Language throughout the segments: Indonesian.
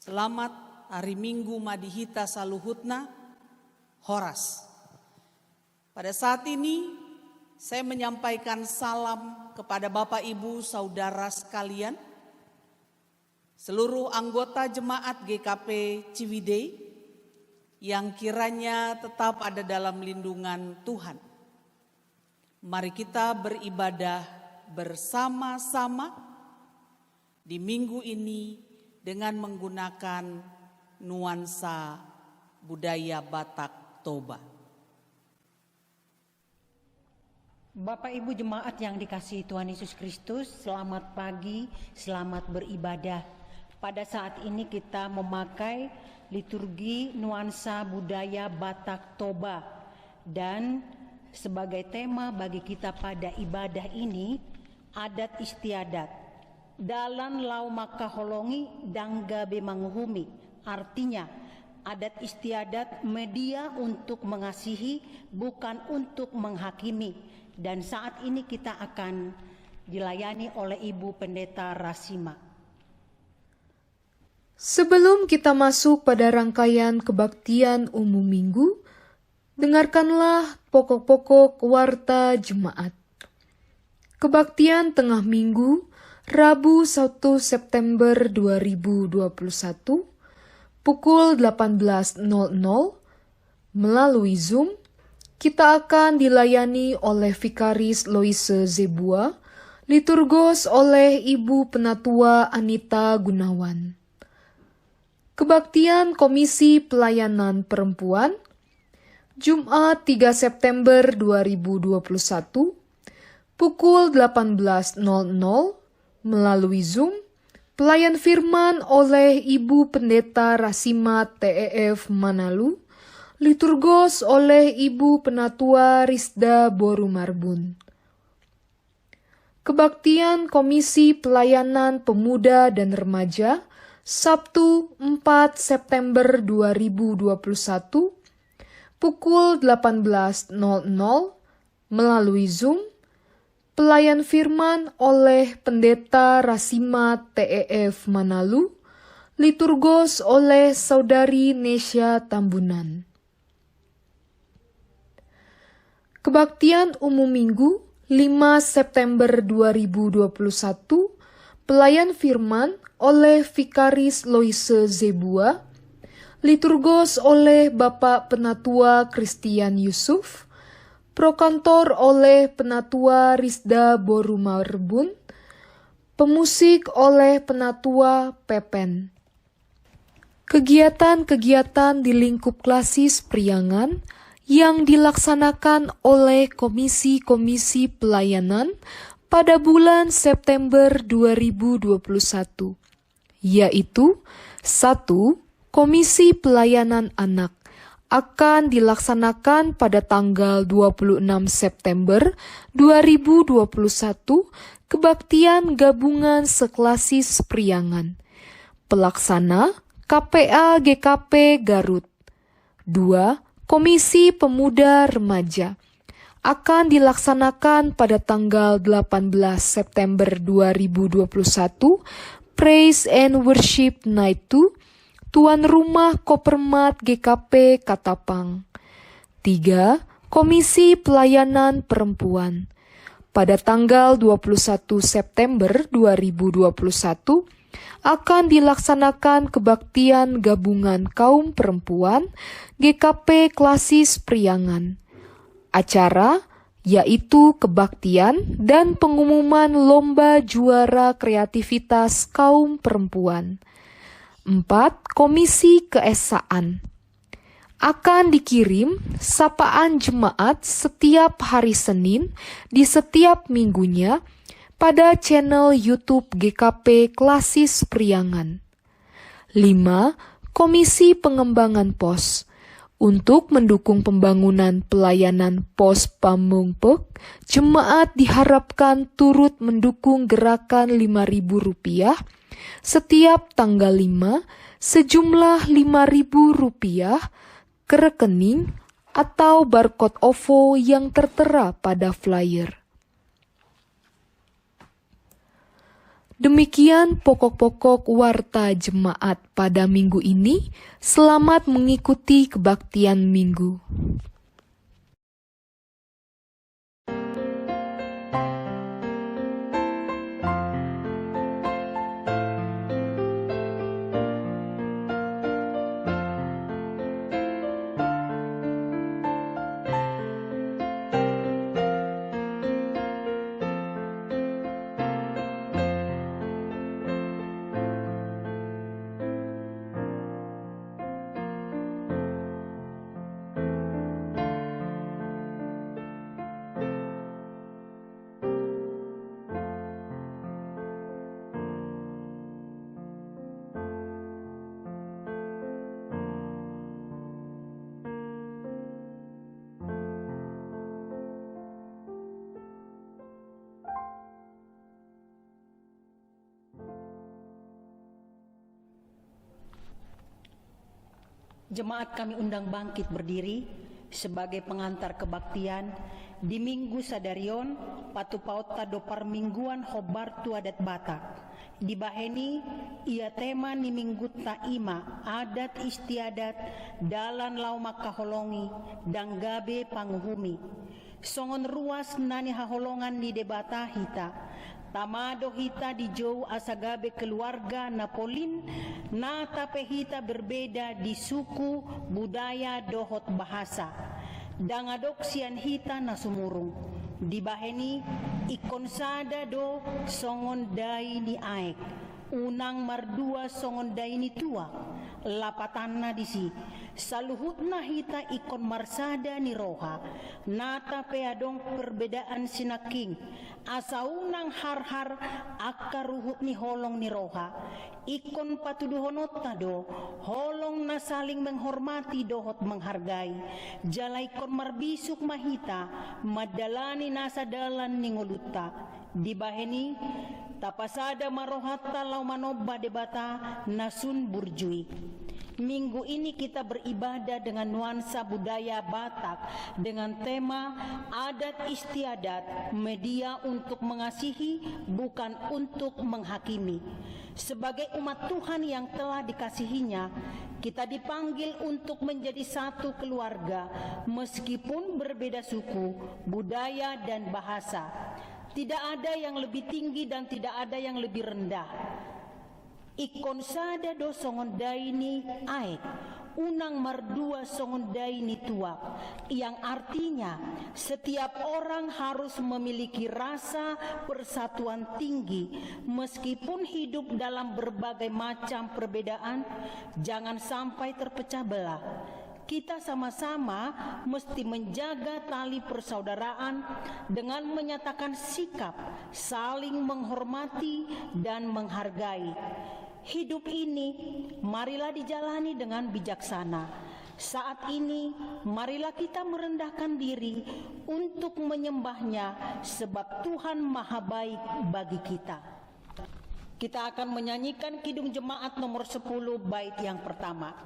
Selamat hari Minggu Madihita Saluhutna Horas. Pada saat ini saya menyampaikan salam kepada Bapak Ibu Saudara sekalian, seluruh anggota jemaat GKP Ciwidey yang kiranya tetap ada dalam lindungan Tuhan. Mari kita beribadah bersama-sama di minggu ini dengan menggunakan nuansa budaya Batak Toba. Bapak Ibu jemaat yang dikasihi Tuhan Yesus Kristus, selamat pagi, selamat beribadah. Pada saat ini kita memakai liturgi nuansa budaya Batak Toba, dan sebagai tema bagi kita pada ibadah ini, adat istiadat. Dalan lau maka holongi dangga bemanguhumi, artinya adat istiadat media untuk mengasihi, bukan untuk menghakimi. Dan saat ini kita akan dilayani oleh Ibu Pendeta Rasima. Sebelum kita masuk pada rangkaian kebaktian umum minggu, dengarkanlah pokok-pokok warta jemaat. Kebaktian tengah minggu, Rabu 1 September 2021, pukul 18.00, melalui Zoom, kita akan dilayani oleh Vikaris Loise Zebua, liturgos oleh Ibu Penatua Anita Gunawan. Kebaktian Komisi Pelayanan Perempuan, Jumat 3 September 2021, pukul 18.00, melalui Zoom, pelayan firman oleh Ibu Pendeta Rasima TEF Manalu, liturgos oleh Ibu Penatua Rizda Borumarbun. Kebaktian Komisi Pelayanan Pemuda dan Remaja, Sabtu 4 September 2021, pukul 18.00, melalui Zoom, pelayan firman oleh Pendeta Rasima TEF Manalu, liturgos oleh Saudari Nesya Tambunan. Kebaktian umum minggu 5 September 2021, pelayan firman oleh Vikaris Loise Zebua, liturgos oleh Bapak Penatua Christian Yusuf, prokantor oleh Penatua Rizda Borumarbun, pemusik oleh Penatua Pepen. Kegiatan-kegiatan di lingkup klasis Priangan yang dilaksanakan oleh komisi-komisi pelayanan pada bulan September 2021, yaitu 1. Komisi Pelayanan Anak akan dilaksanakan pada tanggal 26 September 2021, kebaktian gabungan seklasis Priangan. Pelaksana KPA GKP Garut. 2. Komisi Pemuda Remaja akan dilaksanakan pada tanggal 18 September 2021, Praise and Worship Night 2, Tuan Rumah Kopermat GKP Katapang. 3. Komisi Pelayanan Perempuan. Pada tanggal 21 September 2021 akan dilaksanakan kebaktian gabungan kaum perempuan GKP Klasis Priangan. Acara yaitu kebaktian dan pengumuman lomba juara kreativitas kaum perempuan. 4. Komisi Keesaan. Akan dikirim sapaan jemaat setiap hari Senin di setiap minggunya pada channel YouTube GKP Klasis Priangan. 5. Komisi Pengembangan Pos. Untuk mendukung pembangunan pelayanan Pos Pamungpek, jemaat diharapkan turut mendukung gerakan Rp5.000 setiap tanggal 5 sejumlah Rp5.000 ke rekening atau barcode OVO yang tertera pada flyer. Demikian pokok-pokok warta jemaat pada minggu ini. Selamat mengikuti kebaktian minggu. Jemaat kami undang bangkit berdiri sebagai pengantar kebaktian di Minggu Sadarion patu pauta dopar mingguan hobartu adat Batak. Di baheni ia tema ni minggu taima adat istiadat dalan lau makaholongi dan gabe panguhumi. Songon ruas nani haholongan di debata hita. Tamado hita di jauh asagabe keluarga Napolin, na tape hita berbeda di suku, budaya, dohot bahasa. Dan adoksian hita na sumurung. Di baheni ikon sada do songon dai ni aek. Unang mardua songon dai ni tua. Lapatanna disi. Saluhutna hita ikon marsada ni roha. Nata peadong perbedaan sinaking. Asaunang har-har akaruhut ni holong ni roha. Ikon patuduhonot do, holong na saling menghormati dohot menghargai. Jalai kon marbisuk mahita, madalani nasa dalan ni ngoluta. Di baheni, tapasada marohata lau manoba debata nasun burjui. Minggu ini kita beribadah dengan nuansa budaya Batak dengan tema adat istiadat, media untuk mengasihi bukan untuk menghakimi. Sebagai umat Tuhan yang telah dikasihinya, kita dipanggil untuk menjadi satu keluarga meskipun berbeda suku, budaya dan bahasa. Tidak ada yang lebih tinggi dan tidak ada yang lebih rendah. Ikon sada do songon daini aek, unang mardua songon daini tua, yang artinya setiap orang harus memiliki rasa persatuan tinggi meskipun hidup dalam berbagai macam perbedaan. Jangan sampai terpecah belah. Kita sama-sama mesti menjaga tali persaudaraan dengan menyatakan sikap saling menghormati dan menghargai. Hidup ini marilah dijalani dengan bijaksana. Saat ini marilah kita merendahkan diri untuk menyembahnya sebab Tuhan Maha Baik bagi kita. Kita akan menyanyikan Kidung Jemaat nomor 10 bait yang pertama.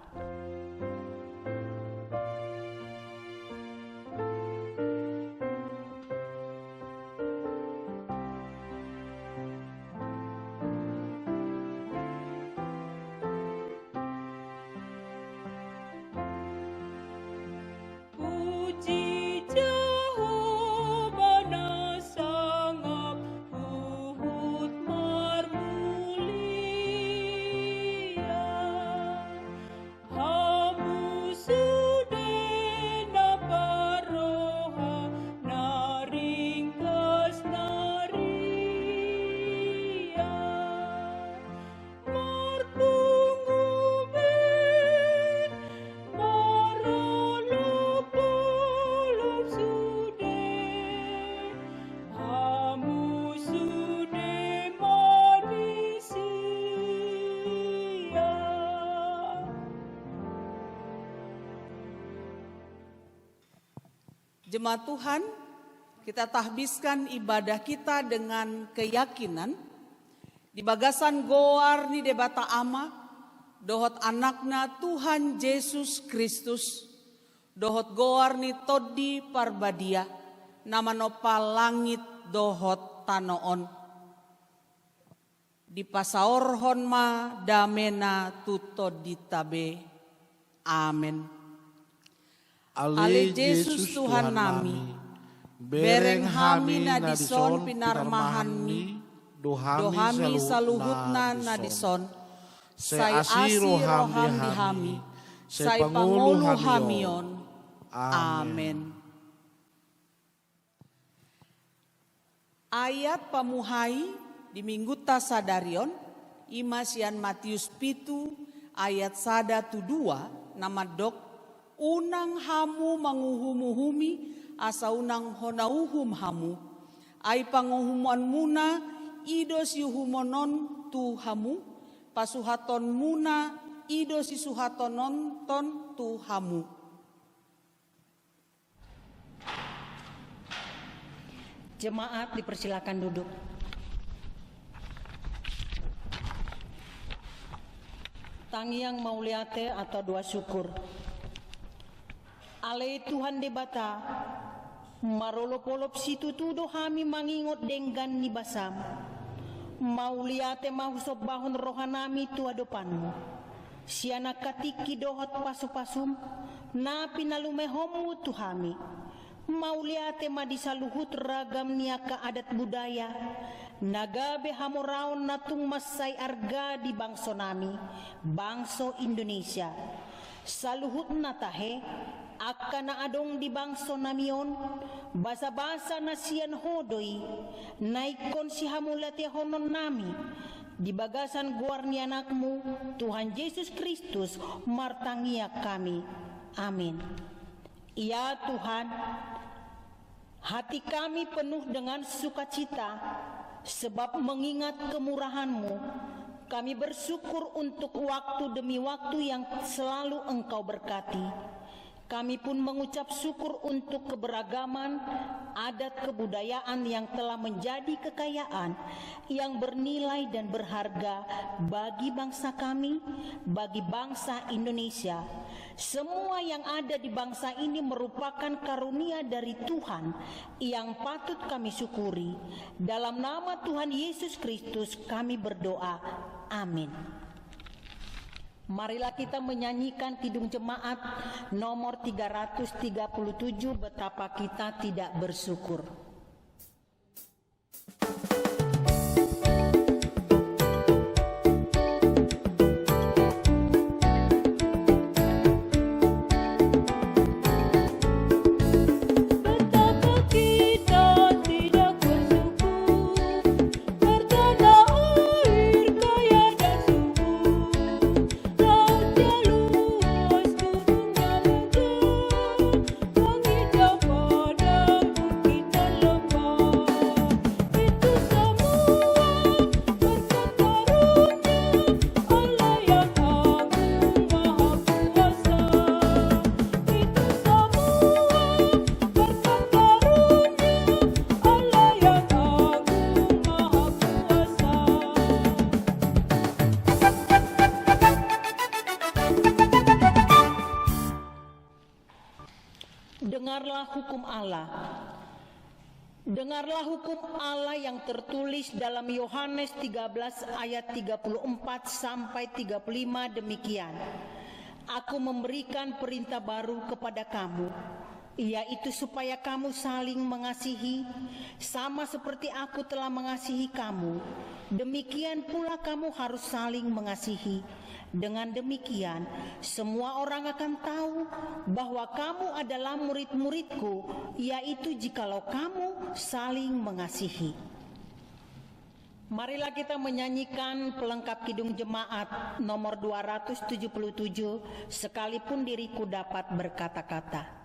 Jemaat Tuhan, kita tahbiskan ibadah kita dengan keyakinan di bagasan goar ni debata ama, dohot anakna Tuhan Yesus Kristus, dohot goar ni todi parbadia, nama nopal langit dohot tanoon. di pasaor honma damena tuto ditabe. Amen. Ale Yesus Tuhan nami, bereng hami na dison pinarmahanmi, dohami saluhutna na dison, say asiro hami, say pangulu hamion. Amen. Ayat pamuhai di minggu tasadarion, imasian Matius pitu ayat 1-2 nama dok unang hamu manguhumuhumi asa unang honauhum hamu. Ay panguhumuan muna idos yuhumonon tu hamu. Pasuhaton muna idos isuhatonon ton tu hamu. Jemaat dipersilakan duduk. Tangiang mauliate atau doa syukur. Ale Tuhan debata, marolopolop situ tudo kami mangingot denggan ni basam. Mauliate mahusop bahon rohanami tua depanmu. Siana katiki dohot pasu-pasum, na pinalumehomu tuhami. Mauliate madisaluhut ragam niaka adat budaya. Nagabe hamoraon natung masay arga di bangso nami, bangso Indonesia. Saluhut natahe, akan na adong di bangso namion, basa-basa na siyan hodoy, naikon si hamulate honon nami, di bagasan guarni anakmu, Tuhan Yesus Kristus, martangia kami. Amin. Ya Tuhan, hati kami penuh dengan sukacita, sebab mengingat kemurahan-Mu, kami bersyukur untuk waktu demi waktu yang selalu Engkau berkati. Kami pun mengucap syukur untuk keberagaman adat kebudayaan yang telah menjadi kekayaan yang bernilai dan berharga bagi bangsa kami, bagi bangsa Indonesia. Semua yang ada di bangsa ini merupakan karunia dari Tuhan yang patut kami syukuri. Dalam nama Tuhan Yesus Kristus kami berdoa. Amin. Marilah kita menyanyikan Kidung Jemaat nomor 337, betapa kita tidak bersyukur. Dengarlah hukum Allah. Dengarlah hukum Allah yang tertulis dalam Yohanes 13 ayat 34 sampai 35 demikian. Aku memberikan perintah baru kepada kamu, yaitu supaya kamu saling mengasihi, sama seperti aku telah mengasihi kamu. Demikian pula kamu harus saling mengasihi. Dengan demikian, semua orang akan tahu bahwa kamu adalah murid-muridku, yaitu jikalau kamu saling mengasihi. Marilah kita menyanyikan pelengkap Kidung Jemaat nomor 277, sekalipun diriku dapat berkata-kata.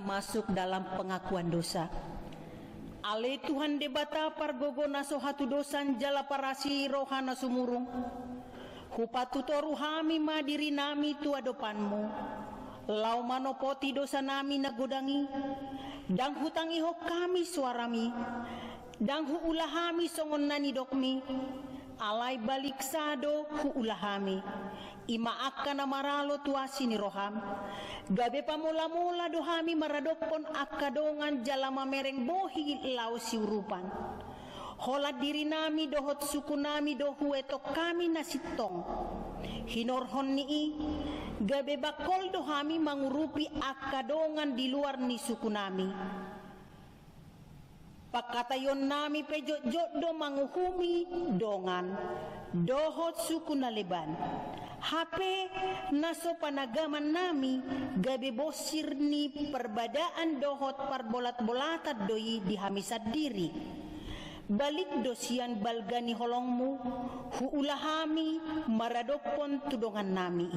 masuk dalam pengakuan dosa. Ale Tuhan debata pargogo naso hatu dosan jala parasi rohana sumurung. Hupatu toru hami madiri nami tu adopanmu. Lau manopoti dosa nami nagodangi. Dang hutangi ho kami suarami. Dang hu ulahami songon nani dokmi. Alai balik sado hu ulahami. Ima akan amaralo tuasi ni roham. Gabe pamula-mula dohami maradopon akadongan jalama mereng bohi lau siurupan. Holat diri nami dohot suku nami dohu etok kami nasitong. Hinorhon nii. Gabe bakol dohami mangurupi akadongan di luar ni suku nami. Pakatayon nami pejot-jot do manguhumi dongan. Dohot suku naleban. Hape naso panagaman nami gabe bosir ni perbadaan dohot parbolat-bolatat doi dihamisat diri. Balik dosian balgani holongmu huulahami maradopon tudongan nami.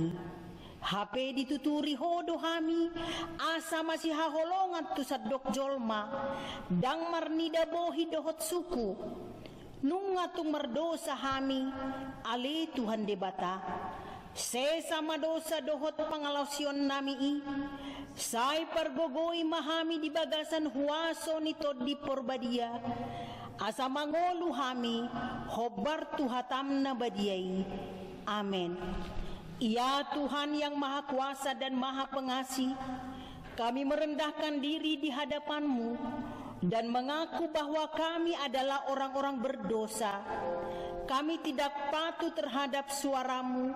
Hape dituturi hodo hami asa masih haholongan tu sadok jolma dang marnida bohi dohot suku. Nunga tu merdosa hami ale Tuhan debata. Sesama dosa dohot pangalausion nami i. Sai pargogoi mahami di bagasan huaso nito di porbadia. Asa mangolu hami hobar tuhatamna badiai. Amin. Ya Tuhan yang maha kuasa dan maha pengasih, kami merendahkan diri di hadapan-Mu dan mengaku bahwa kami adalah orang-orang berdosa. Kami tidak patuh terhadap suara-Mu.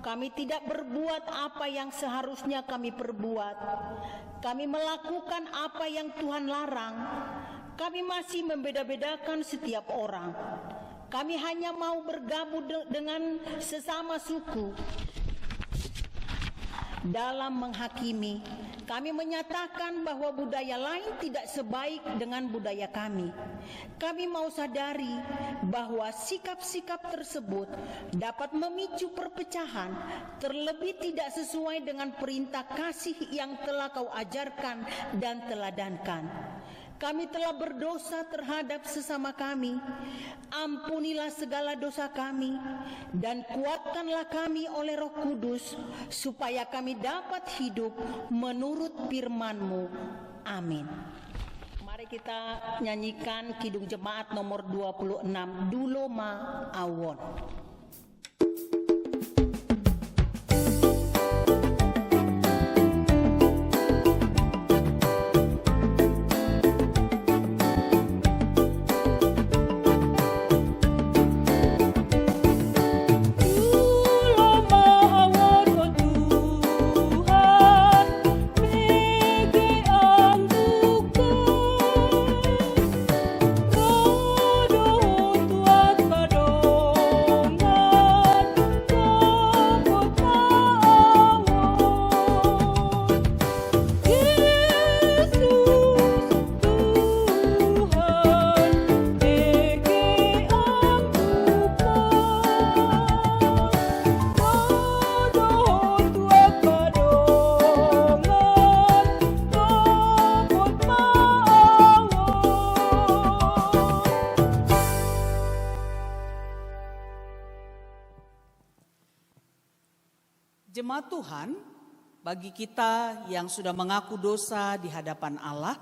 Kami tidak berbuat apa yang seharusnya kami perbuat. Kami melakukan apa yang Tuhan larang. Kami masih membeda-bedakan setiap orang. Kami hanya mau bergabung dengan sesama suku. Dalam menghakimi, kami menyatakan bahwa budaya lain tidak sebaik dengan budaya kami. Kami mau sadari bahwa sikap-sikap tersebut dapat memicu perpecahan, terlebih tidak sesuai dengan perintah kasih yang telah Kau ajarkan dan teladankan. Kami telah berdosa terhadap sesama kami. Ampunilah segala dosa kami dan kuatkanlah kami oleh Roh Kudus supaya kami dapat hidup menurut firman-Mu. Amin. Mari kita nyanyikan Kidung Jemaat nomor 26, Duloma Awon. Jemaat Tuhan, bagi kita yang sudah mengaku dosa di hadapan Allah,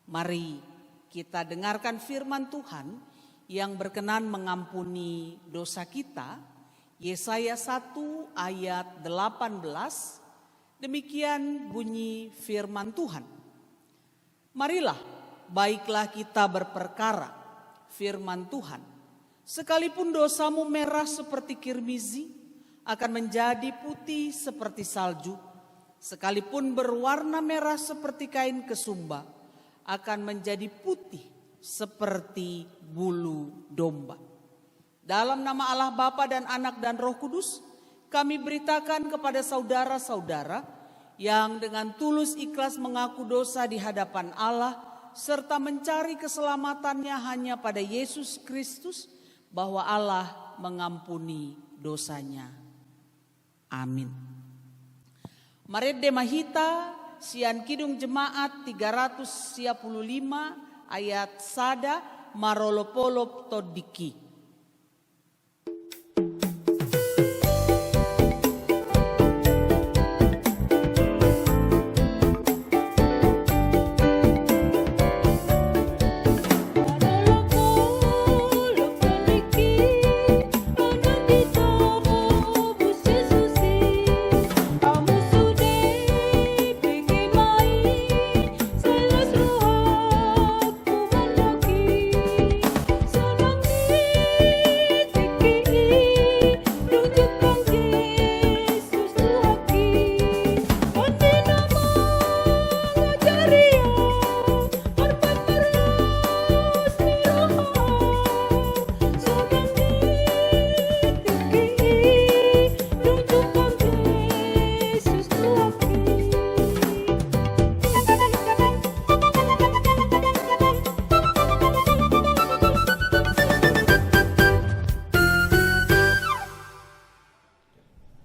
mari kita dengarkan firman Tuhan yang berkenan mengampuni dosa kita. Yesaya 1 ayat 18, demikian bunyi firman Tuhan. Marilah, baiklah kita berperkara, firman Tuhan. Sekalipun dosamu merah seperti kirmizi, akan menjadi putih seperti salju. Sekalipun berwarna merah seperti kain kesumba, akan menjadi putih seperti bulu domba. Dalam nama Allah Bapa dan Anak dan Roh Kudus, kami beritakan kepada saudara-saudara yang dengan tulus ikhlas mengaku dosa di hadapan Allah, serta mencari keselamatannya hanya pada Yesus Kristus, bahwa Allah mengampuni dosanya. Amin. Marede mahita sian kidung jemaat 355 ayat sada marolopolop todiki.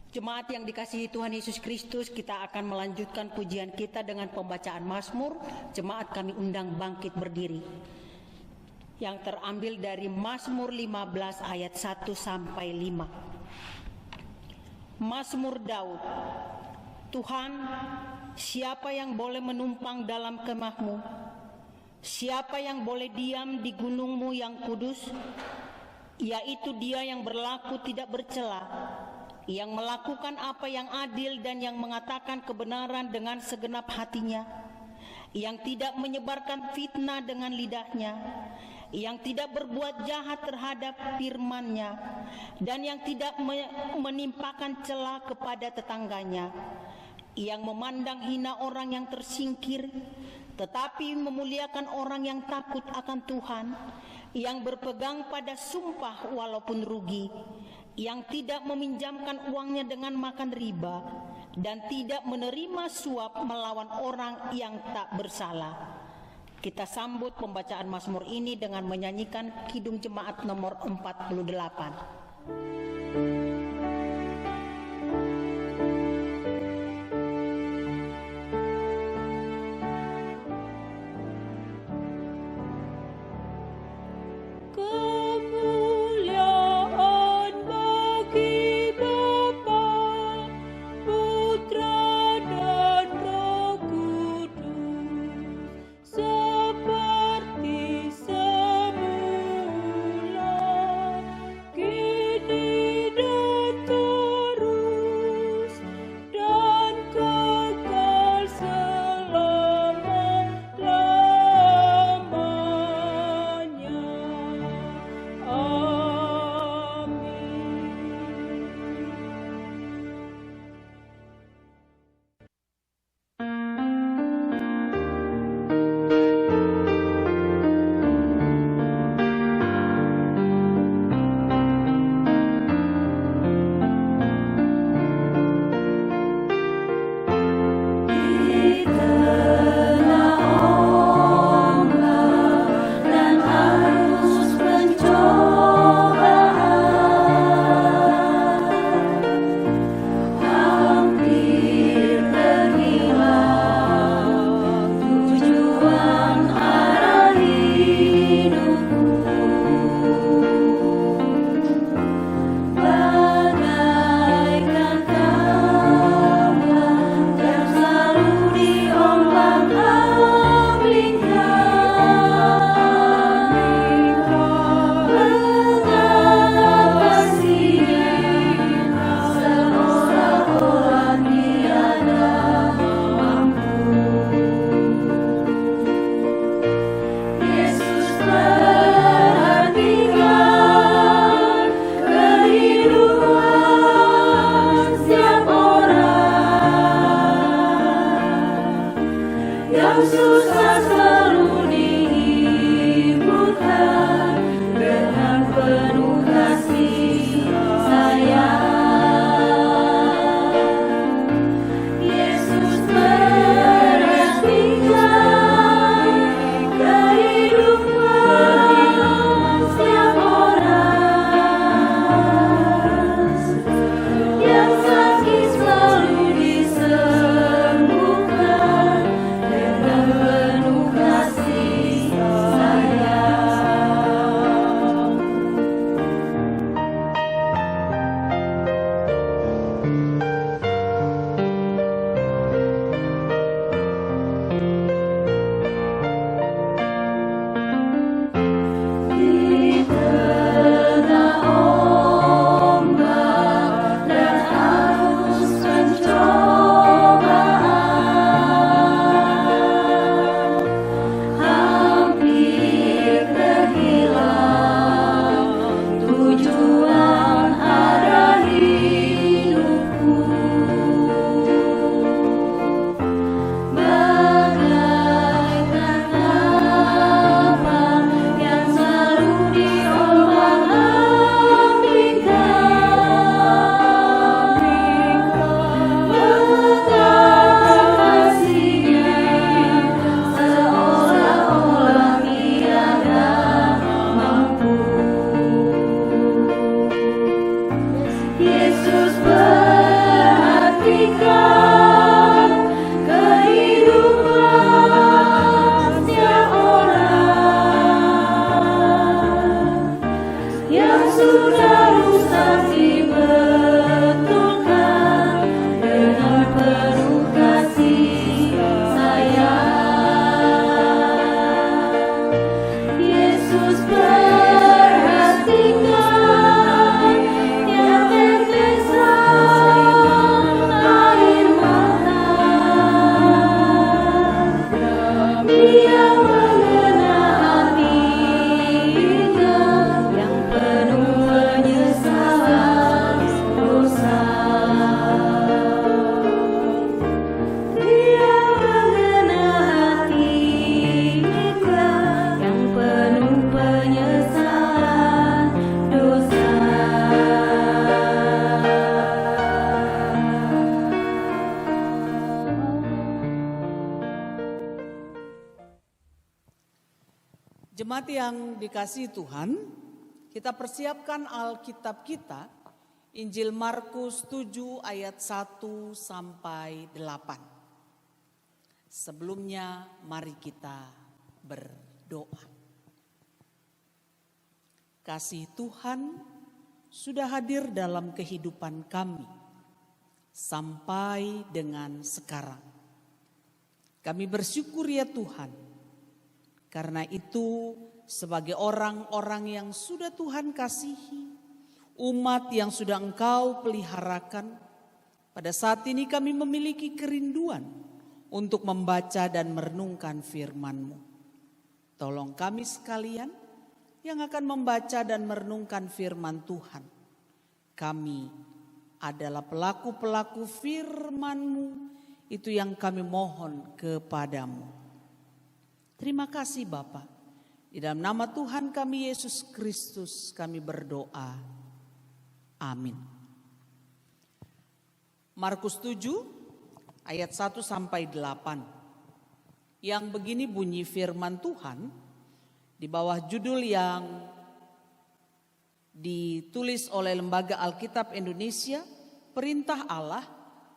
Jemaat yang dikasihi Tuhan Yesus Kristus, kita akan melanjutkan pujian kita dengan pembacaan Mazmur. Jemaat kami undang bangkit berdiri. Yang terambil dari Mazmur 15 ayat 1 sampai 5. Mazmur Daud. Tuhan, siapa yang boleh menumpang dalam kemah-Mu? Siapa yang boleh diam di gunung-Mu yang kudus? Yaitu dia yang berlaku tidak bercela, yang melakukan apa yang adil dan yang mengatakan kebenaran dengan segenap hatinya, yang tidak menyebarkan fitnah dengan lidahnya, yang tidak berbuat jahat terhadap firman-Nya, dan yang tidak menimpakan cela kepada tetangganya, yang memandang hina orang yang tersingkir, tetapi memuliakan orang yang takut akan Tuhan, yang berpegang pada sumpah walaupun rugi, yang tidak meminjamkan uangnya dengan makan riba, dan tidak menerima suap melawan orang yang tak bersalah. Kita sambut pembacaan Mazmur ini dengan menyanyikan Kidung Jemaat nomor 48. Kini Jemaat yang dikasihi Tuhan, kita persiapkan Alkitab kita, Injil Markus 7 ayat 1 sampai 8. Sebelumnya mari kita berdoa. Kasih Tuhan sudah hadir dalam kehidupan kami sampai dengan sekarang. Kami bersyukur ya Tuhan. Karena itu sebagai orang-orang yang sudah Tuhan kasihi, umat yang sudah Engkau peliharakan, pada saat ini kami memiliki kerinduan untuk membaca dan merenungkan firman-Mu. Tolong kami sekalian yang akan membaca dan merenungkan firman Tuhan. Kami adalah pelaku-pelaku firman-Mu, itu yang kami mohon kepadamu. Terima kasih Bapa. Di dalam nama Tuhan kami Yesus Kristus kami berdoa. Amin. Markus 7 ayat 1 sampai 8. Yang begini bunyi firman Tuhan di bawah judul yang ditulis oleh Lembaga Alkitab Indonesia, Perintah Allah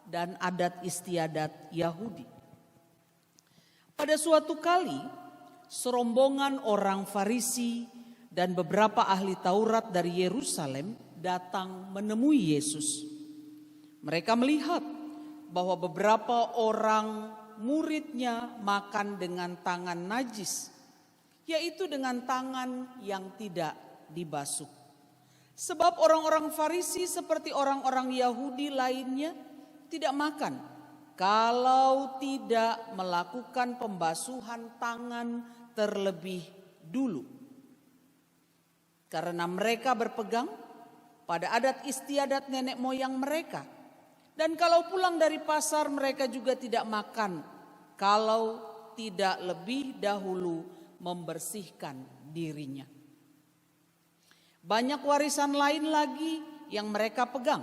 dan Adat Istiadat Yahudi. Pada suatu kali, serombongan orang Farisi dan beberapa ahli Taurat dari Yerusalem datang menemui Yesus. Mereka melihat bahwa beberapa orang muridnya makan dengan tangan najis, yaitu dengan tangan yang tidak dibasuh. Sebab orang-orang Farisi seperti orang-orang Yahudi lainnya tidak makan kalau tidak melakukan pembasuhan tangan terlebih dulu. Karena mereka berpegang pada adat istiadat nenek moyang mereka. Dan kalau pulang dari pasar mereka juga tidak makan kalau tidak lebih dahulu membersihkan dirinya. Banyak warisan lain lagi yang mereka pegang.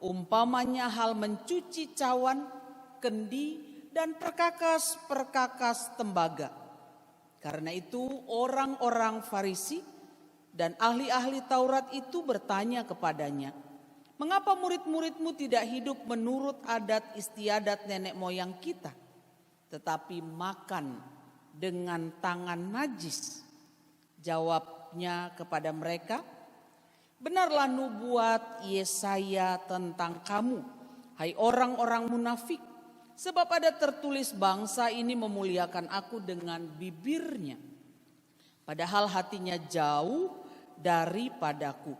Umpamanya hal mencuci cawan, kendi, dan perkakas-perkakas tembaga. Karena itu orang-orang Farisi dan ahli-ahli Taurat itu bertanya kepadanya, "Mengapa murid-muridmu tidak hidup menurut adat istiadat nenek moyang kita, tetapi makan dengan tangan najis?" Jawabnya kepada mereka, "Benarlah nubuat Yesaya tentang kamu, hai orang-orang munafik. Sebab ada tertulis bangsa ini memuliakan aku dengan bibirnya, padahal hatinya jauh daripadaku.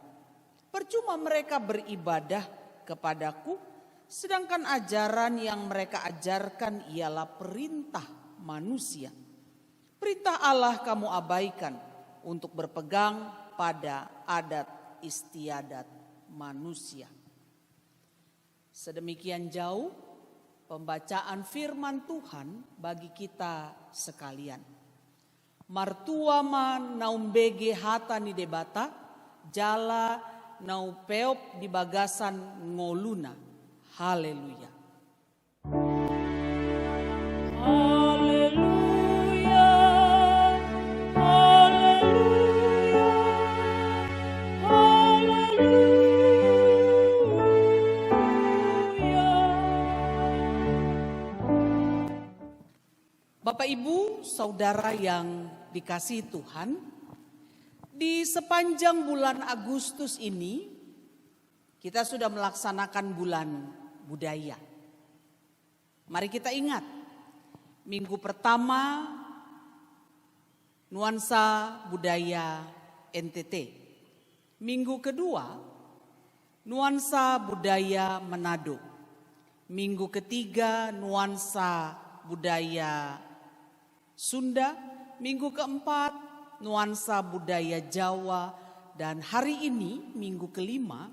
Percuma mereka beribadah kepadaku, sedangkan ajaran yang mereka ajarkan ialah perintah manusia. Perintah Allah kamu abaikan untuk berpegang pada adat istiadat manusia." Sedemikian jauh pembacaan firman Tuhan bagi kita sekalian. Martua naumbege hata ni debata, jala naupeop di bagasan ngoluna. Haleluya. Haleluya. Haleluya. Haleluya. Bapak Ibu, saudara yang dikasihi Tuhan, Di sepanjang bulan Agustus ini, kita sudah melaksanakan bulan budaya. Mari kita ingat, minggu pertama nuansa budaya NTT. Minggu kedua nuansa budaya Manado. Minggu ketiga nuansa budaya Sunda. Minggu keempat nuansa budaya Jawa. Dan hari ini minggu kelima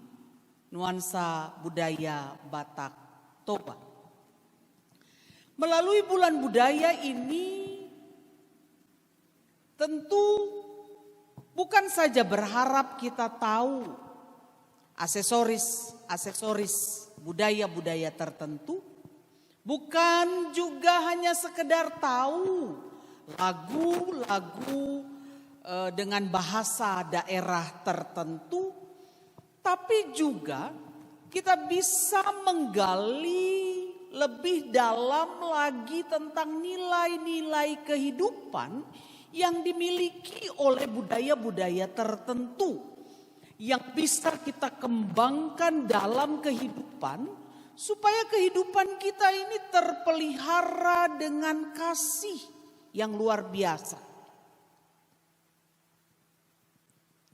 nuansa budaya Batak Toba. Melalui bulan budaya ini tentu bukan saja berharap kita tahu aksesoris budaya-budaya tertentu, bukan juga hanya sekedar tahu lagu-lagu dengan bahasa daerah tertentu, tapi juga kita bisa menggali lebih dalam lagi tentang nilai-nilai kehidupan yang dimiliki oleh budaya-budaya tertentu yang bisa kita kembangkan dalam kehidupan supaya kehidupan kita ini terpelihara dengan kasih yang luar biasa.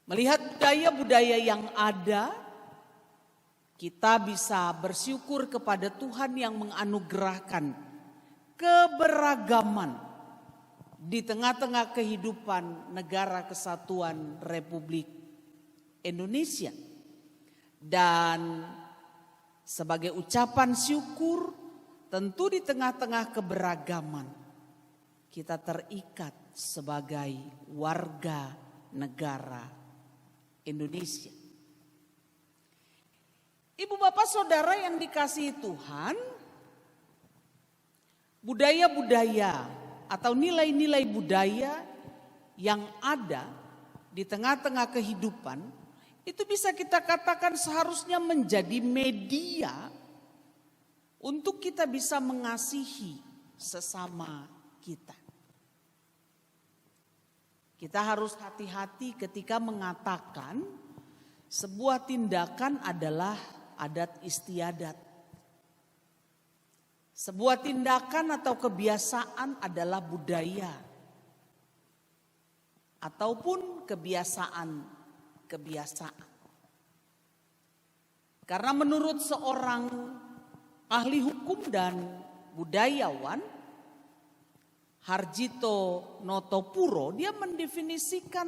Melihat budaya-budaya yang ada, kita bisa bersyukur kepada Tuhan yang menganugerahkan keberagaman di tengah-tengah kehidupan Negara Kesatuan Republik Indonesia. Dan sebagai ucapan syukur, tentu di tengah-tengah keberagaman kita terikat sebagai warga negara Indonesia. Ibu bapak saudara yang dikasihi Tuhan, budaya-budaya atau nilai-nilai budaya yang ada di tengah-tengah kehidupan itu bisa kita katakan seharusnya menjadi media untuk kita bisa mengasihi sesama kita. Kita harus hati-hati ketika mengatakan sebuah tindakan adalah adat istiadat. Sebuah tindakan atau kebiasaan adalah budaya. Ataupun kebiasaan. Karena menurut seorang ahli hukum dan budayawan, Harjito Notopuro, dia mendefinisikan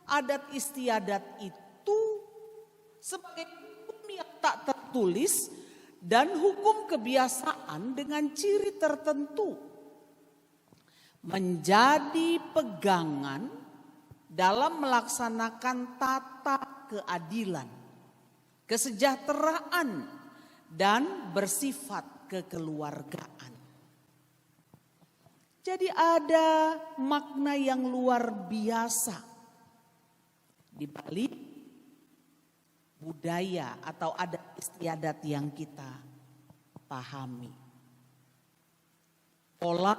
adat istiadat itu sebagai hukum yang tak tertulis dan hukum kebiasaan dengan ciri tertentu. Menjadi pegangan dalam melaksanakan tata keadilan, kesejahteraan, dan bersifat kekeluargaan. Jadi ada makna yang luar biasa di balik budaya atau adat istiadat yang kita pahami. Pola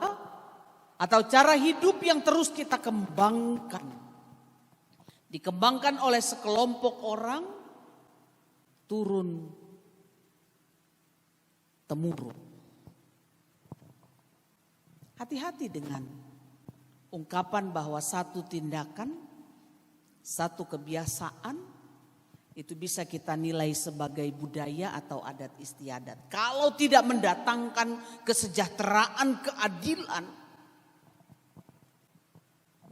atau cara hidup yang terus kita kembangkan. Dikembangkan oleh sekelompok orang turun temurun. Hati-hati dengan ungkapan bahwa satu tindakan, satu kebiasaan itu bisa kita nilai sebagai budaya atau adat istiadat. Kalau tidak mendatangkan kesejahteraan, keadilan,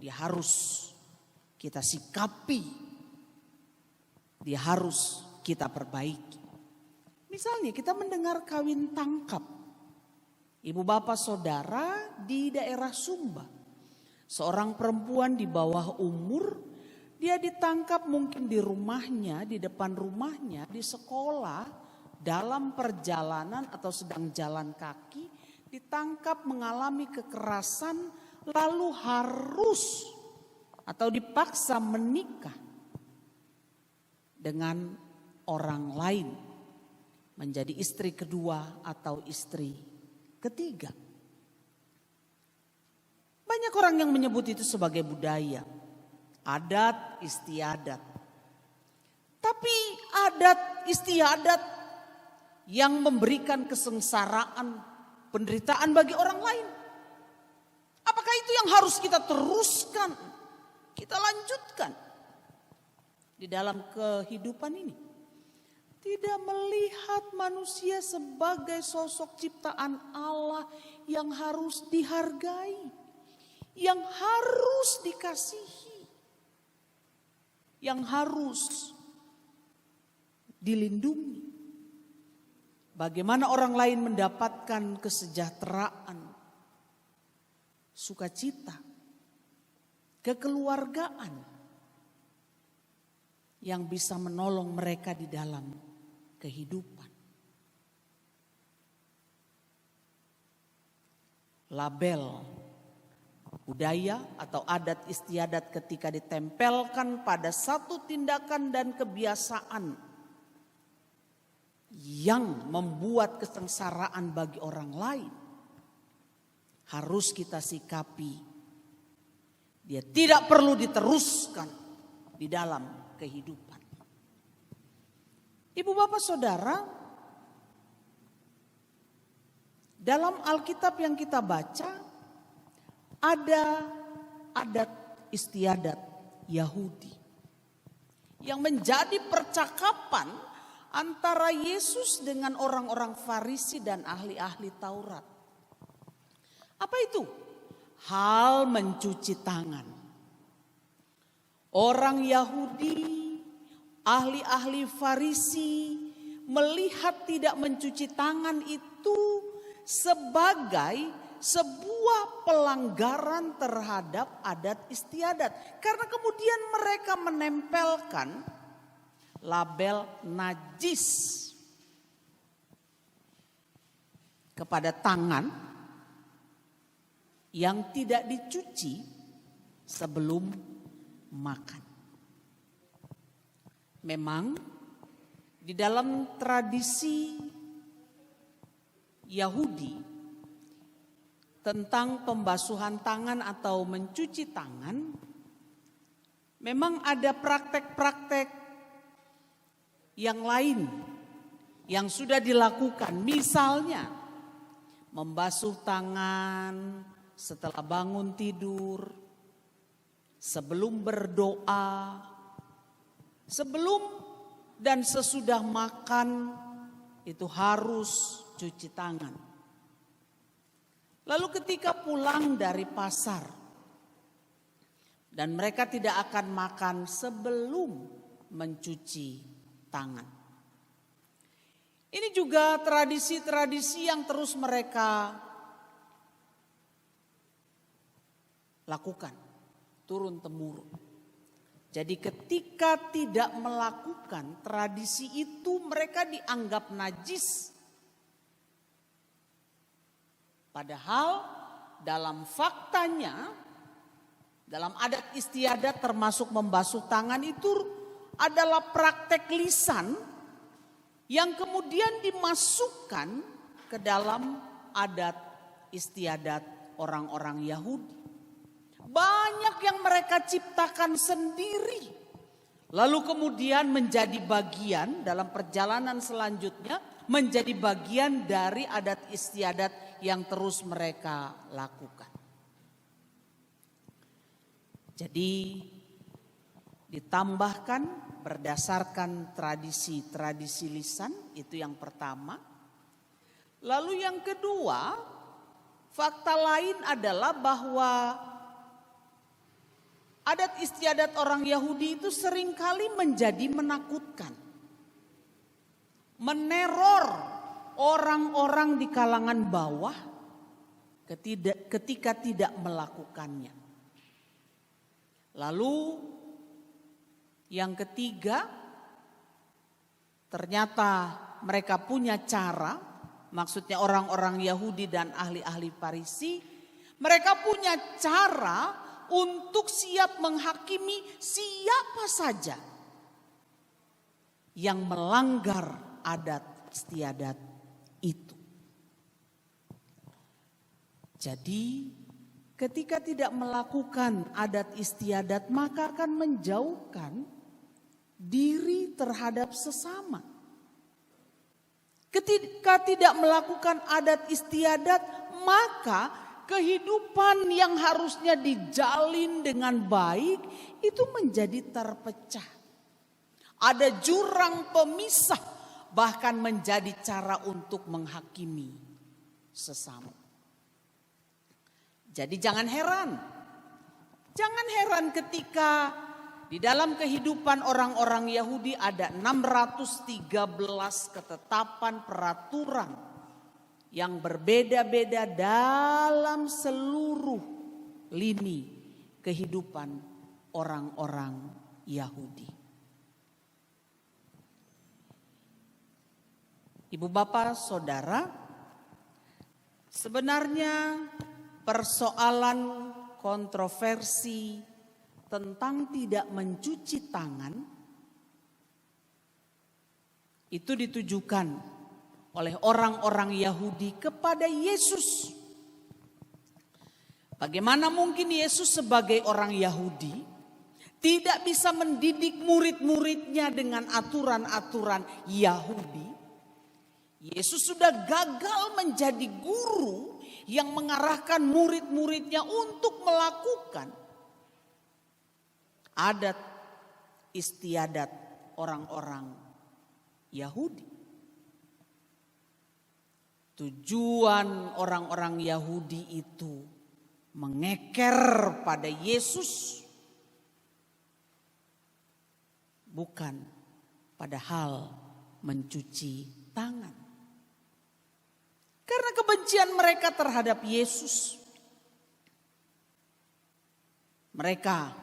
dia harus kita sikapi, dia harus kita perbaiki. Misalnya kita mendengar kawin tangkap. Ibu bapak saudara di daerah Sumba. Seorang perempuan di bawah umur, dia ditangkap mungkin di rumahnya, di depan rumahnya, di sekolah, dalam perjalanan atau sedang jalan kaki, ditangkap mengalami kekerasan, lalu harus atau dipaksa menikah dengan orang lain, menjadi istri kedua atau istri ketiga. Banyak orang yang menyebut itu sebagai budaya. adat istiadat. Tapi adat istiadat yang memberikan kesengsaraan, penderitaan bagi orang lain. Apakah itu yang harus kita teruskan, kita lanjutkan di dalam kehidupan ini? Tidak melihat manusia sebagai sosok ciptaan Allah yang harus dihargai, yang harus dikasihi, yang harus dilindungi. Bagaimana orang lain mendapatkan kesejahteraan, sukacita, kekeluargaan yang bisa menolong mereka di dalam kehidupan. Label budaya atau adat istiadat ketika ditempelkan pada satu tindakan dan kebiasaan yang membuat kesengsaraan bagi orang lain, harus kita sikapi. Dia tidak perlu diteruskan di dalam kehidupan. Ibu bapak saudara, dalam Alkitab yang kita baca ada adat istiadat Yahudi yang menjadi percakapan antara Yesus dengan orang-orang Farisi dan ahli-ahli Taurat. Apa itu? Hal mencuci tangan. Orang Yahudi, ahli-ahli Farisi melihat tidak mencuci tangan itu sebagai sebuah pelanggaran terhadap adat istiadat. Karena kemudian mereka menempelkan label najis kepada tangan yang tidak dicuci sebelum makan. Memang di dalam tradisi Yahudi tentang pembasuhan tangan atau mencuci tangan, memang ada praktek-praktek yang lain yang sudah dilakukan. Misalnya membasuh tangan setelah bangun tidur, sebelum berdoa, sebelum dan sesudah makan itu harus cuci tangan. Lalu ketika pulang dari pasar dan mereka tidak akan makan sebelum mencuci tangan. Ini juga tradisi-tradisi yang terus mereka lakukan turun-temurun. Jadi ketika tidak melakukan tradisi itu mereka dianggap najis. Padahal dalam faktanya, dalam adat istiadat termasuk membasuh tangan itu adalah praktek lisan yang kemudian dimasukkan ke dalam adat istiadat orang-orang Yahudi. Banyak yang mereka ciptakan sendiri. Lalu kemudian menjadi bagian dalam perjalanan selanjutnya, menjadi bagian dari adat istiadat yang terus mereka lakukan. Jadi ditambahkan berdasarkan tradisi-tradisi lisan, itu yang pertama. Lalu yang kedua, fakta lain adalah bahwa adat istiadat orang Yahudi itu seringkali menjadi menakutkan. Meneror orang-orang di kalangan bawah ketika tidak melakukannya. Lalu yang ketiga, ternyata mereka punya cara, maksudnya orang-orang Yahudi dan ahli-ahli Farisi, mereka punya cara untuk siap menghakimi siapa saja yang melanggar adat istiadat itu. Jadi ketika tidak melakukan adat istiadat maka akan menjauhkan diri terhadap sesama. Ketika tidak melakukan adat istiadat maka kehidupan yang harusnya dijalin dengan baik itu menjadi terpecah. Ada jurang pemisah, bahkan menjadi cara untuk menghakimi sesama. Jadi jangan heran ketika di dalam kehidupan orang-orang Yahudi ada 613 ketetapan peraturan yang berbeda-beda dalam seluruh lini kehidupan orang-orang Yahudi. Ibu bapak saudara, sebenarnya persoalan kontroversi tentang tidak mencuci tangan itu ditujukan oleh orang-orang Yahudi kepada Yesus. Bagaimana mungkin Yesus sebagai orang Yahudi tidak bisa mendidik murid-muridnya dengan aturan-aturan Yahudi? Yesus sudah gagal menjadi guru yang mengarahkan murid-muridnya untuk melakukan adat istiadat orang-orang Yahudi. Tujuan orang-orang Yahudi itu mengeker pada Yesus, bukan pada hal mencuci tangan. Karena kebencian mereka terhadap Yesus, mereka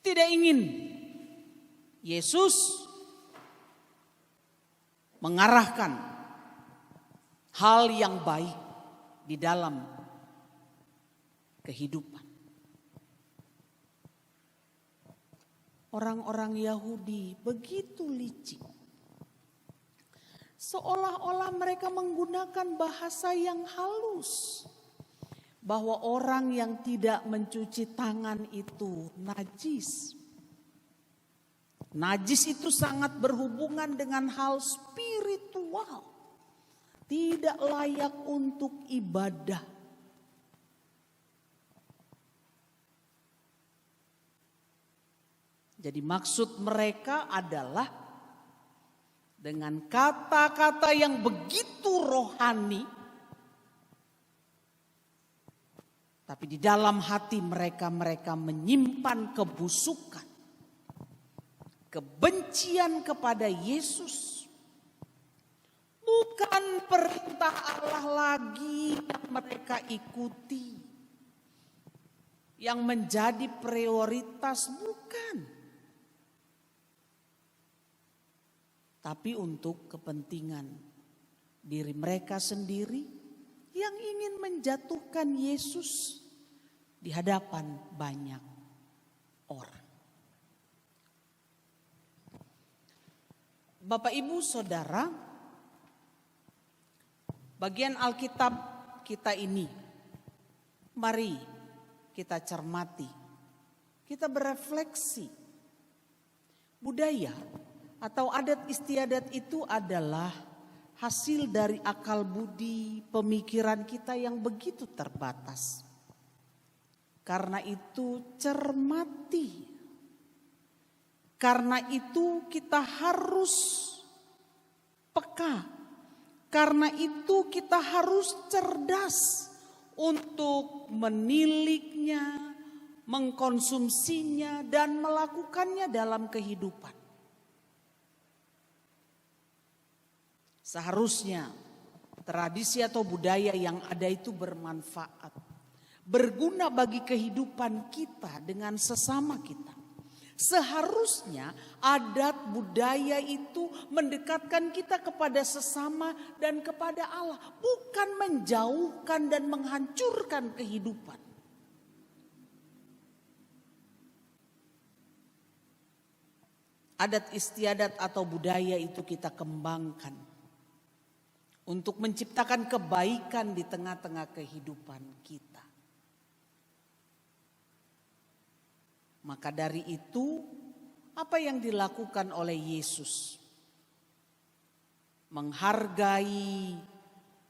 tidak ingin Yesus mengarahkan hal yang baik di dalam kehidupan. Orang-orang Yahudi begitu licik. Seolah-olah mereka menggunakan bahasa yang halus. Bahwa orang yang tidak mencuci tangan itu najis. Najis itu sangat berhubungan dengan hal spiritual. Tidak layak untuk ibadah. Jadi maksud mereka adalah dengan kata-kata yang begitu rohani, tapi di dalam hati mereka menyimpan kebusukan, kebencian kepada Yesus. Bukan perintah Allah lagi yang mereka ikuti, yang menjadi prioritas, bukan. Tapi untuk kepentingan diri mereka sendiri yang ingin menjatuhkan Yesus di hadapan banyak orang. Bapak Ibu Saudara, bagian Alkitab kita ini, mari kita cermati, kita berefleksi. Budaya atau adat istiadat itu adalah hasil dari akal budi pemikiran kita yang begitu terbatas. Karena itu cermati. Karena itu kita harus peka. Karena itu kita harus cerdas untuk meniliknya, mengkonsumsinya dan melakukannya dalam kehidupan. Seharusnya tradisi atau budaya yang ada itu bermanfaat, berguna bagi kehidupan kita dengan sesama kita. Seharusnya adat budaya itu mendekatkan kita kepada sesama dan kepada Allah, bukan menjauhkan dan menghancurkan kehidupan. Adat istiadat atau budaya itu kita kembangkan untuk menciptakan kebaikan di tengah-tengah kehidupan kita. Maka dari itu, apa yang dilakukan oleh Yesus? Menghargai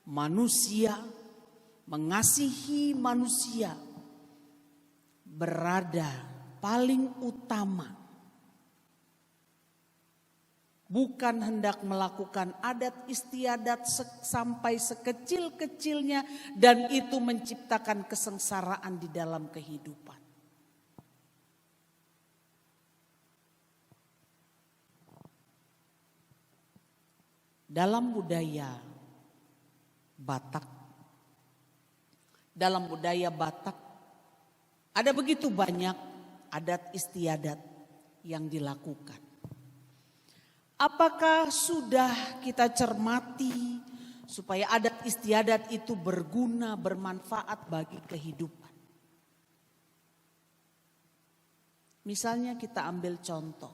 manusia, mengasihi manusia, berada paling utama. Bukan hendak melakukan adat istiadat sampai sekecil-kecilnya dan itu menciptakan kesengsaraan di dalam kehidupan. Dalam budaya Batak, ada begitu banyak adat istiadat yang dilakukan. Apakah sudah kita cermati supaya adat istiadat itu berguna, bermanfaat bagi kehidupan? Misalnya kita ambil contoh.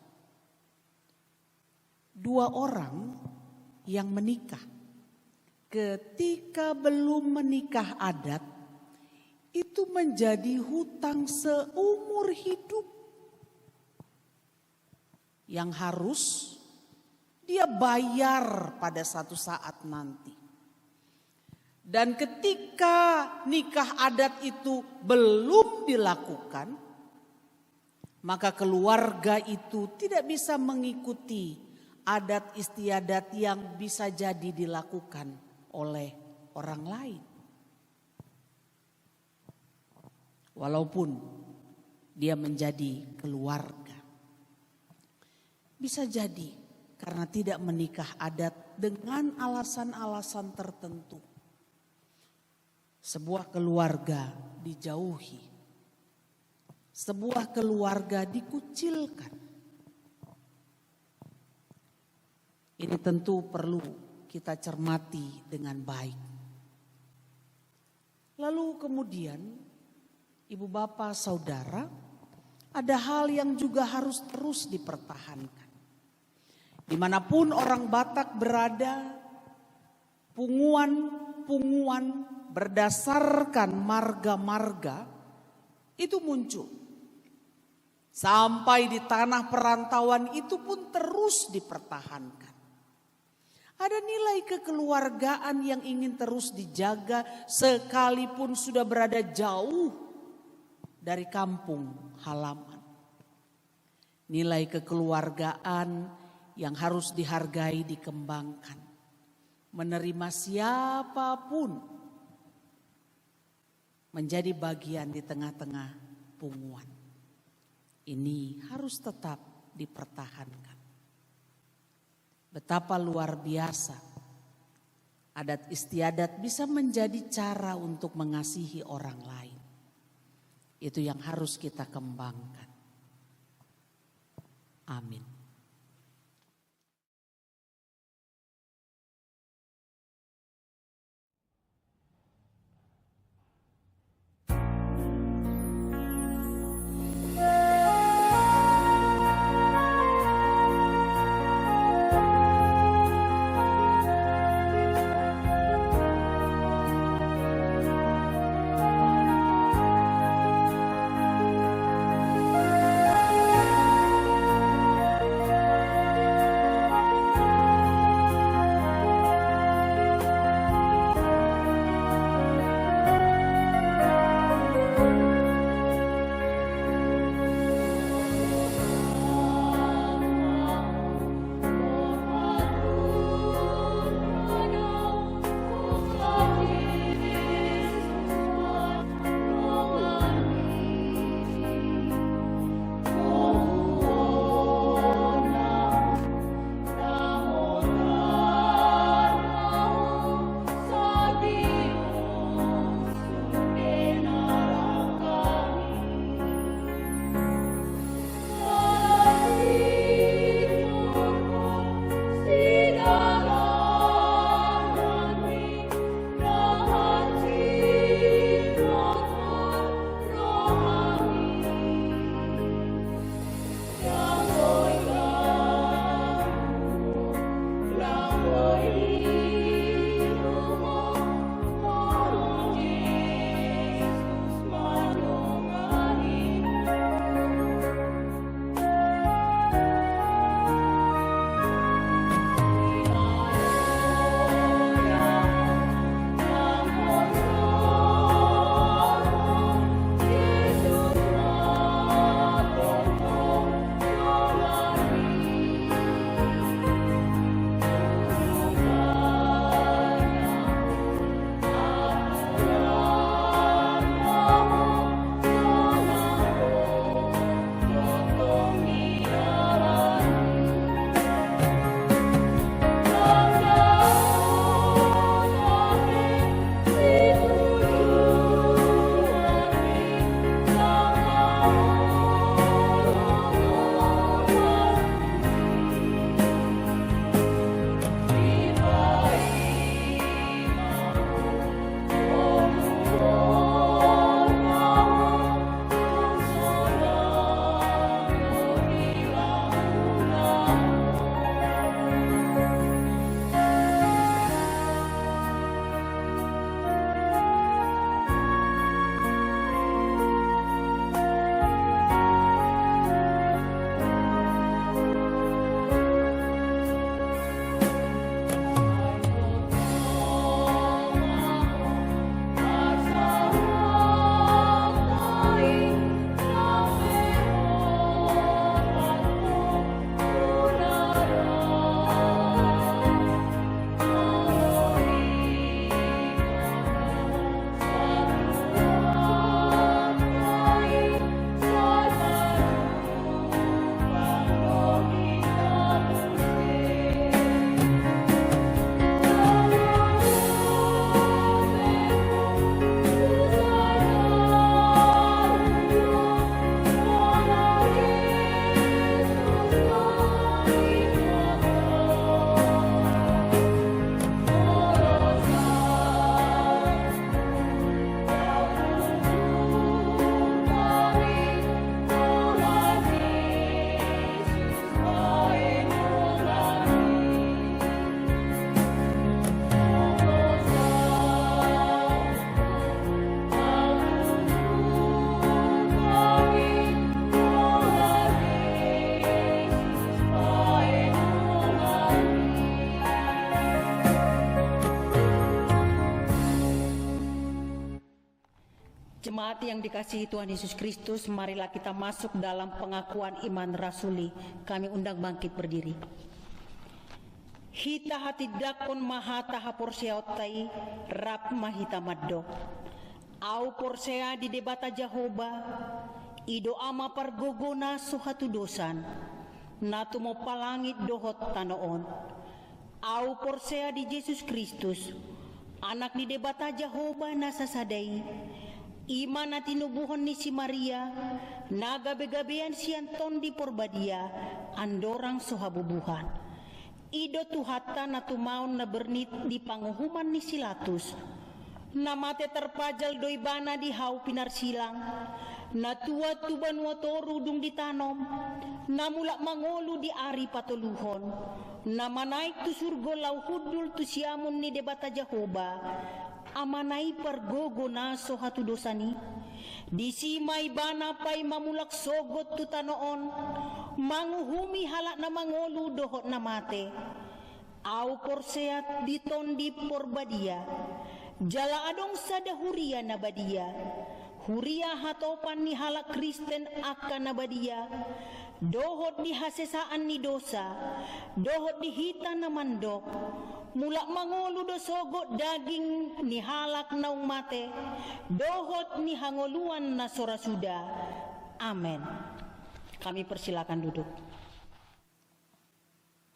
2 orang yang menikah. Ketika belum menikah adat, itu menjadi hutang seumur hidup. Yang harus dia bayar pada satu saat nanti. Dan ketika nikah adat itu belum dilakukan, maka keluarga itu tidak bisa mengikuti adat istiadat yang bisa jadi dilakukan oleh orang lain. Walaupun dia menjadi keluarga. Bisa jadi karena tidak menikah adat dengan alasan-alasan tertentu. Sebuah keluarga dijauhi. Sebuah keluarga dikucilkan. Ini tentu perlu kita cermati dengan baik. Lalu kemudian, ibu bapak saudara, ada hal yang juga harus terus dipertahankan. Dimanapun orang Batak berada, punguan berdasarkan marga-marga itu muncul. Sampai di tanah perantauan itu pun terus dipertahankan. Ada nilai kekeluargaan yang ingin terus dijaga sekalipun sudah berada jauh dari kampung halaman. Nilai kekeluargaan yang harus dihargai, dikembangkan. Menerima siapapun menjadi bagian di tengah-tengah punguan. Ini harus tetap dipertahankan. Betapa luar biasa adat istiadat bisa menjadi cara untuk mengasihi orang lain. Itu yang harus kita kembangkan. Amin. Jemaat yang dikasihi Tuhan Yesus Kristus, marilah kita masuk dalam pengakuan iman rasuli. Kami undang bangkit berdiri. Hita hati dakon mahata haporseotai rap mahita maddo. Au porsea di debata Jehovah, ido ama pargogona suhatu dosan. Natu mo palangit dohot tanoon. Au porsea di Yesus Kristus, anak di debata Jehovah nasasadai. Iman na tinubuhon ni si Maria, nagabe-gabean siyanton di porbadia, andorang suhabubuhan. Ido tuhata na tumaon na bernit di panguhuman ni Silatus, na mate terpajal doi bana di hau pinarsilang, na tuwa tuban watoru dung ditanom, na mulak mangolu di ari patuluhon, na manaik tu surgo lau hudul tu siamun ni debata Jehovah, amanai pargogo na sohatu dosani disimay bana pay mamulak sogot tu tanoon manguhumi halak na mangolu dohot na mate au porseat diton di porbadia jala adong sada huria na badia huria hatopan ni halak Kristen akan na badia dohot di hasesaan ni dosa dohot di hita na mandok mulak mangolu do sogot daging ni halak naung mate dohot ni hangoluan na sorasuda. Amen. Kami persilakan duduk.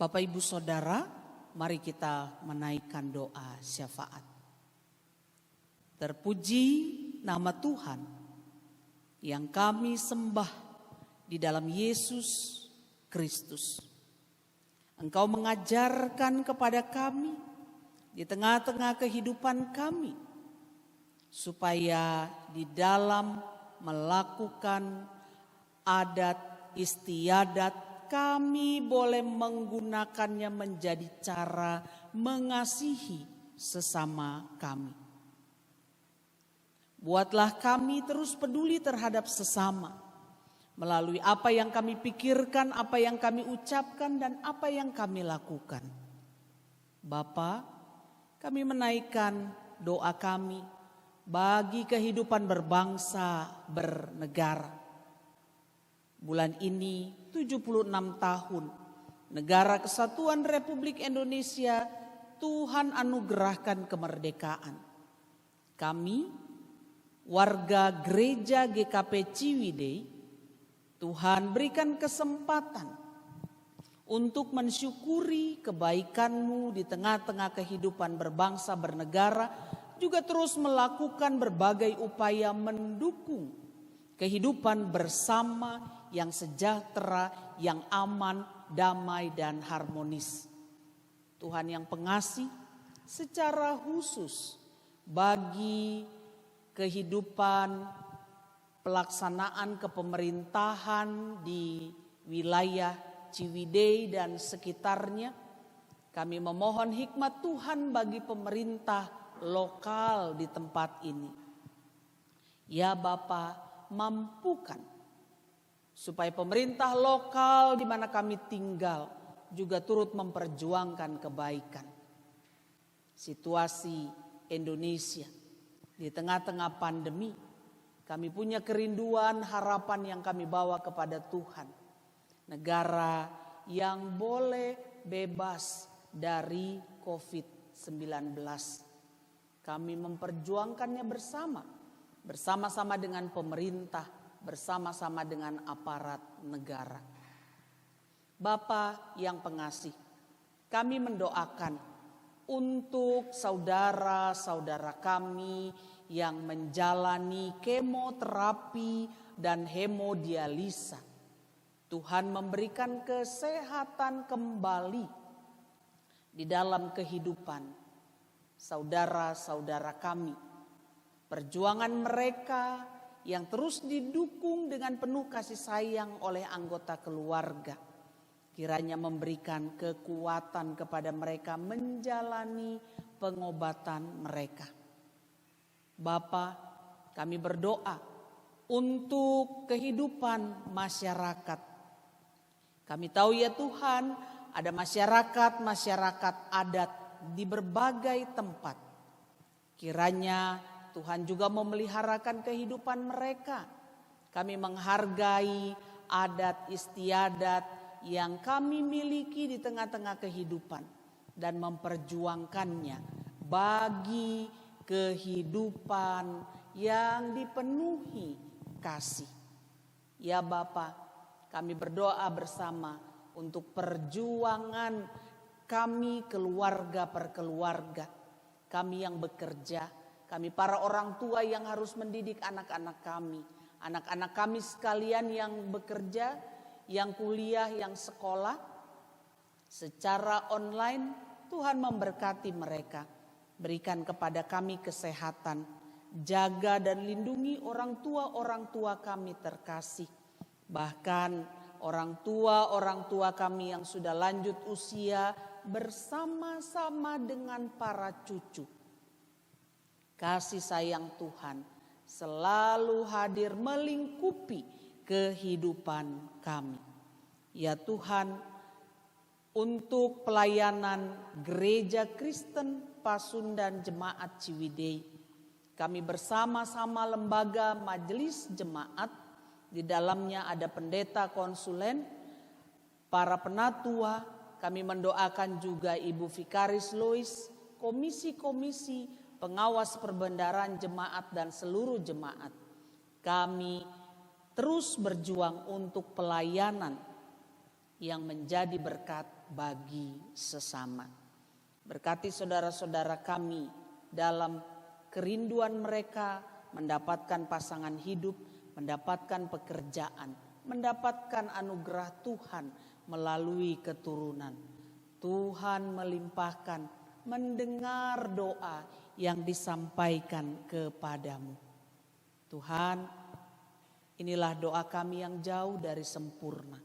Bapak Ibu Saudara, mari kita menaikkan doa syafaat. Terpuji nama Tuhan yang kami sembah di dalam Yesus Kristus. Engkau mengajarkan kepada kami di tengah-tengah kehidupan kami supaya di dalam melakukan adat istiadat kami boleh menggunakannya menjadi cara mengasihi sesama kami. Buatlah kami terus peduli terhadap sesama melalui apa yang kami pikirkan, apa yang kami ucapkan, dan apa yang kami lakukan. Bapa, kami menaikkan doa kami bagi kehidupan berbangsa, bernegara. Bulan ini 76 tahun Negara Kesatuan Republik Indonesia Tuhan anugerahkan kemerdekaan. Kami, warga Gereja GKP Ciwidey, Tuhan berikan kesempatan untuk mensyukuri kebaikan-Mu di tengah-tengah kehidupan berbangsa bernegara, juga terus melakukan berbagai upaya mendukung kehidupan bersama yang sejahtera, yang aman, damai, dan harmonis. Tuhan yang pengasih, secara khusus bagi kehidupan pelaksanaan kepemerintahan di wilayah Ciwidey dan sekitarnya, kami memohon hikmat Tuhan bagi pemerintah lokal di tempat ini. Ya Bapa, mampukan supaya pemerintah lokal di mana kami tinggal juga turut memperjuangkan kebaikan. Situasi Indonesia di tengah-tengah pandemi, kami punya kerinduan, harapan yang kami bawa kepada Tuhan. Negara yang boleh bebas dari COVID-19. Kami memperjuangkannya bersama-sama dengan pemerintah, bersama-sama dengan aparat negara. Bapa yang pengasih, kami mendoakan untuk saudara-saudara kami yang menjalani kemoterapi dan hemodialisa. Tuhan memberikan kesehatan kembali di dalam kehidupan saudara-saudara kami. Perjuangan mereka yang terus didukung dengan penuh kasih sayang oleh anggota keluarga, kiranya memberikan kekuatan kepada mereka menjalani pengobatan mereka. Bapa, kami berdoa untuk kehidupan masyarakat. Kami tahu ya Tuhan, ada masyarakat adat di berbagai tempat. Kiranya Tuhan juga memeliharakan kehidupan mereka. Kami menghargai adat istiadat yang kami miliki di tengah-tengah kehidupan dan memperjuangkannya bagi kehidupan yang dipenuhi kasih. Ya Bapa, kami berdoa bersama untuk perjuangan kami keluarga per keluarga, kami yang bekerja, kami para orang tua yang harus mendidik anak-anak kami sekalian yang bekerja, yang kuliah, yang sekolah secara online. Tuhan memberkati mereka, berikan kepada kami kesehatan, jaga dan lindungi orang tua kami terkasih, bahkan orang tua kami yang sudah lanjut usia bersama-sama dengan para cucu. Kasih sayang Tuhan selalu hadir melingkupi kehidupan kami. Ya Tuhan, untuk pelayanan Gereja Kristen Pasundan Jemaat Ciwidey, kami bersama-sama lembaga majelis jemaat, di dalamnya ada pendeta konsulen, para penatua, kami mendoakan juga Ibu Vikaris Lois, komisi-komisi, pengawas perbendaharaan jemaat dan seluruh jemaat. Kami terus berjuang untuk pelayanan yang menjadi berkat bagi sesama. Berkati saudara-saudara kami dalam kerinduan mereka mendapatkan pasangan hidup, mendapatkan pekerjaan, mendapatkan anugerah Tuhan melalui keturunan. Tuhan melimpahkan, mendengar doa yang disampaikan kepadamu. Tuhan, inilah doa kami yang jauh dari sempurna.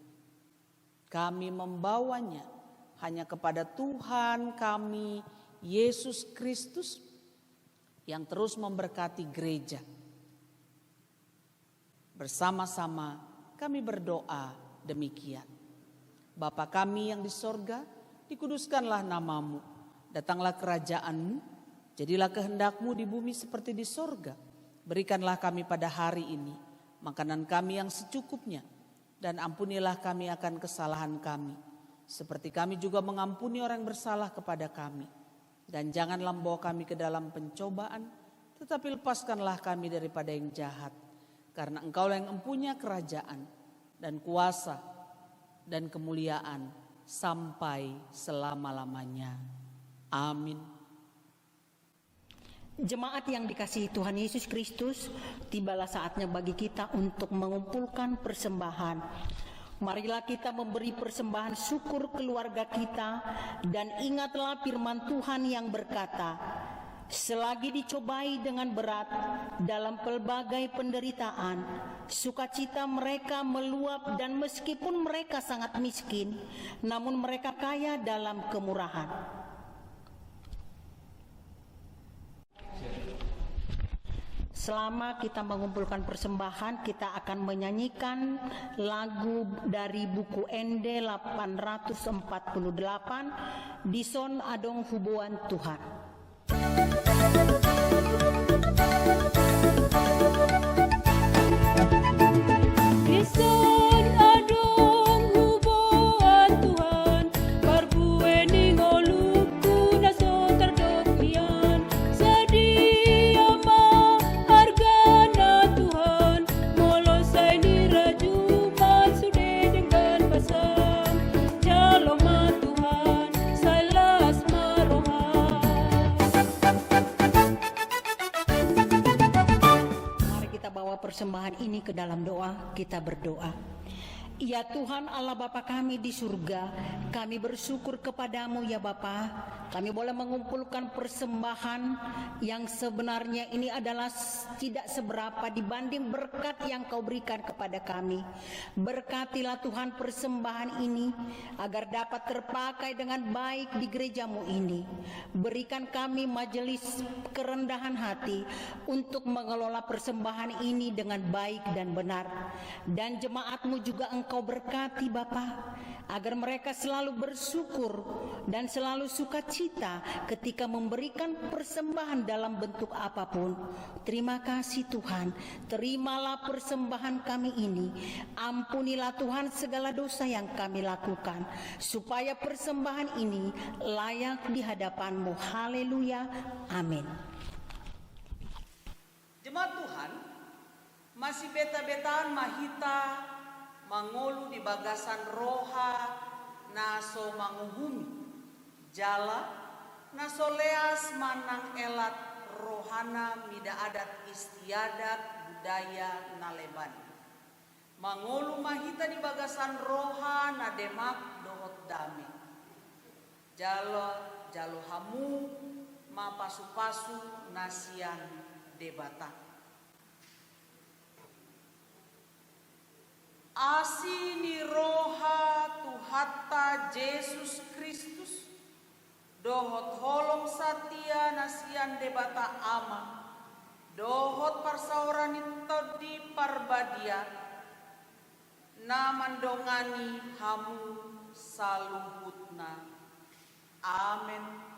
Kami membawanya hanya kepada Tuhan kami, Yesus Kristus, yang terus memberkati gereja. Bersama-sama kami berdoa demikian. Bapa kami yang di sorga, dikuduskanlah namamu. Datanglah kerajaan-Mu, jadilah kehendak-Mu di bumi seperti di sorga. Berikanlah kami pada hari ini makanan kami yang secukupnya, dan ampunilah kami akan kesalahan kami, seperti kami juga mengampuni orang yang bersalah kepada kami. Dan janganlah membawa kami ke dalam pencobaan, tetapi lepaskanlah kami daripada yang jahat. Karena Engkaulah yang mempunyai kerajaan dan kuasa dan kemuliaan sampai selama-lamanya. Amin. Jemaat yang dikasihi Tuhan Yesus Kristus, tibalah saatnya bagi kita untuk mengumpulkan persembahan. Marilah kita memberi persembahan syukur keluarga kita, dan ingatlah firman Tuhan yang berkata, selagi dicobai dengan berat dalam pelbagai penderitaan, sukacita mereka meluap, dan meskipun mereka sangat miskin, namun mereka kaya dalam kemurahan. Selama kita mengumpulkan persembahan, kita akan menyanyikan lagu dari buku ND 848, Dison Adong Hubuan Tuhan. Dison adong hubuan Tuhan, barbueni ngolupku naso terdokian, sedia ma hargana Tuhan, molosai ni rajuman sude dengan pasang, jaloma Tuhan, salas marohan. Mari kita bawa persembahan ini ke dalam doa. Kita berdoa. Ya Tuhan Allah Bapa kami di surga, kami bersyukur kepadamu ya Bapa. Kami boleh mengumpulkan persembahan yang sebenarnya ini adalah tidak seberapa dibanding berkat yang Kau berikan kepada kami. Berkatilah Tuhan persembahan ini agar dapat terpakai dengan baik di gerejamu ini. Berikan kami majelis kerendahan hati untuk mengelola persembahan ini dengan baik dan benar. Dan jemaatmu juga Engkau berkati Bapa, agar mereka selalu bersyukur dan selalu sukacita ketika memberikan persembahan dalam bentuk apapun. Terima kasih Tuhan, terimalah persembahan kami ini. Ampunilah Tuhan segala dosa yang kami lakukan, supaya persembahan ini layak di hadapan-Mu. Haleluya, amin. Jemaat Tuhan, masih beta-betaan mahita mangolu di bagasan roha naso manguhumi jala naso leas manang elat rohana mida adat istiadat budaya naleban. Mangolu mahita di bagasan roha na demak dohot dame jalo hamu ma pasu-pasu nasian debata. Asini roha Tuhata Yesus Kristus dohot holong satia nasian debata ama dohot parsaoran itu di parbadia namandongani hamu saluhutna. Amin.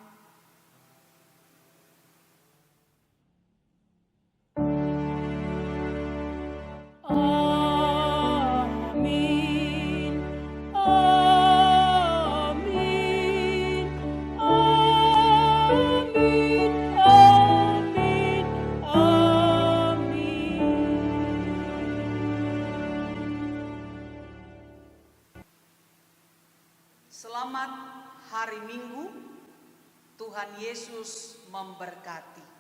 Selamat hari Minggu, Tuhan Yesus memberkati.